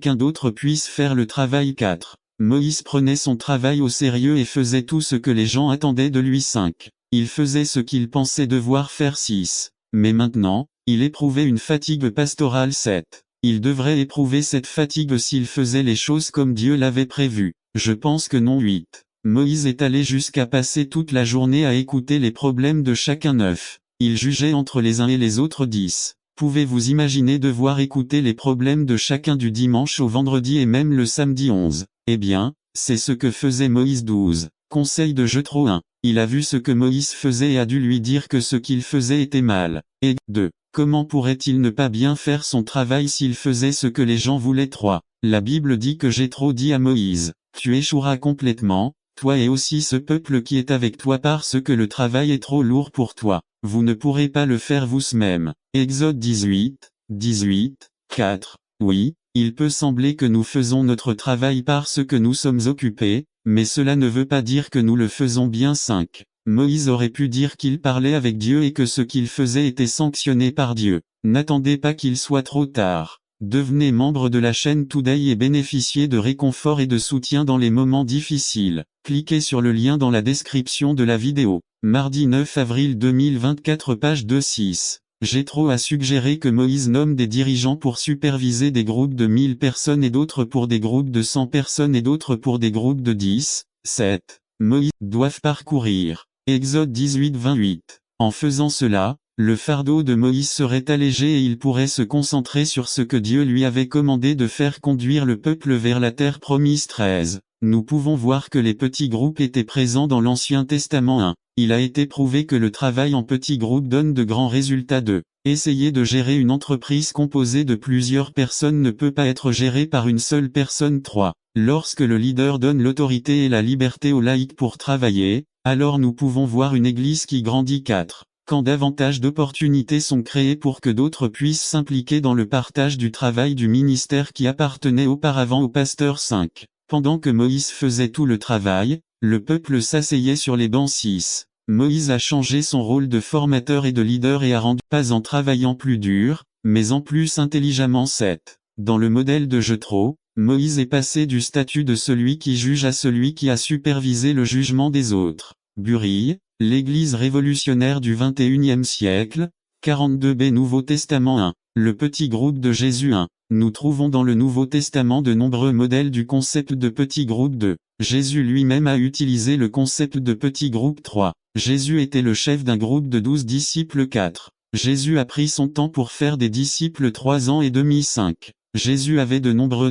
qu'un d'autre puisse faire le travail. 4. Moïse prenait son travail au sérieux et faisait tout ce que les gens attendaient de lui. 5. Il faisait ce qu'il pensait devoir faire. 6. Mais maintenant, il éprouvait une fatigue pastorale. 7. Il devrait éprouver cette fatigue s'il faisait les choses comme Dieu l'avait prévu. Je pense que non. 8. Moïse est allé jusqu'à passer toute la journée à écouter les problèmes de chacun. 9. Il jugeait entre les uns et les autres. 10. Pouvez-vous imaginer devoir écouter les problèmes de chacun du dimanche au vendredi et même le samedi. 11. Eh bien, c'est ce que faisait Moïse. 12. Conseil de Jethro. 1. Il a vu ce que Moïse faisait et a dû lui dire que ce qu'il faisait était mal. Et 2. Comment pourrait-il ne pas bien faire son travail s'il faisait ce que les gens voulaient? 3. La Bible dit que Jethro dit à Moïse, tu échoueras complètement, toi et aussi ce peuple qui est avec toi parce que le travail est trop lourd pour toi. Vous ne pourrez pas le faire vous-même. Exode 18, 18, 4. Oui, il peut sembler que nous faisons notre travail parce que nous sommes occupés, mais cela ne veut pas dire que nous le faisons bien. 5. Moïse aurait pu dire qu'il parlait avec Dieu et que ce qu'il faisait était sanctionné par Dieu. N'attendez pas qu'il soit trop tard. Devenez membre de la chaîne Today et bénéficiez de réconfort et de soutien dans les moments difficiles. Cliquez sur le lien dans la description de la vidéo. Mardi 9 avril 2024 page 2-6. Jethro a suggéré que Moïse nomme des dirigeants pour superviser des groupes de 1000 personnes et d'autres pour des groupes de 100 personnes et d'autres pour des groupes de 10, 7. Moïse doivent parcourir. Exode 18-28. En faisant cela, le fardeau de Moïse serait allégé et il pourrait se concentrer sur ce que Dieu lui avait commandé de faire, conduire le peuple vers la terre promise. 13. Nous pouvons voir que les petits groupes étaient présents dans l'Ancien Testament. 1. Il a été prouvé que le travail en petits groupes donne de grands résultats. 2. Essayer de gérer une entreprise composée de plusieurs personnes ne peut pas être gérée par une seule personne. 3. Lorsque le leader donne l'autorité et la liberté aux laïcs pour travailler, alors nous pouvons voir une église qui grandit. 4. Quand davantage d'opportunités sont créées pour que d'autres puissent s'impliquer dans le partage du travail du ministère qui appartenait auparavant au pasteur. 5. Pendant que Moïse faisait tout le travail, le peuple s'asseyait sur les bancs. 6. Moïse a changé son rôle de formateur et de leader et a rendu pas en travaillant plus dur, mais en plus intelligemment. 7. Dans le modèle de Jethro, Moïse est passé du statut de celui qui juge à celui qui a supervisé le jugement des autres. Burille, l'Église révolutionnaire du XXIe siècle, 42b Nouveau Testament. 1. Le petit groupe de Jésus. 1. Nous trouvons dans le Nouveau Testament de nombreux modèles du concept de petit groupe. 2. Jésus lui-même a utilisé le concept de petit groupe. 3. Jésus était le chef d'un groupe de 12 disciples. 4. Jésus a pris son temps pour faire des disciples 3 ans et demi. 5. Jésus avait de nombreux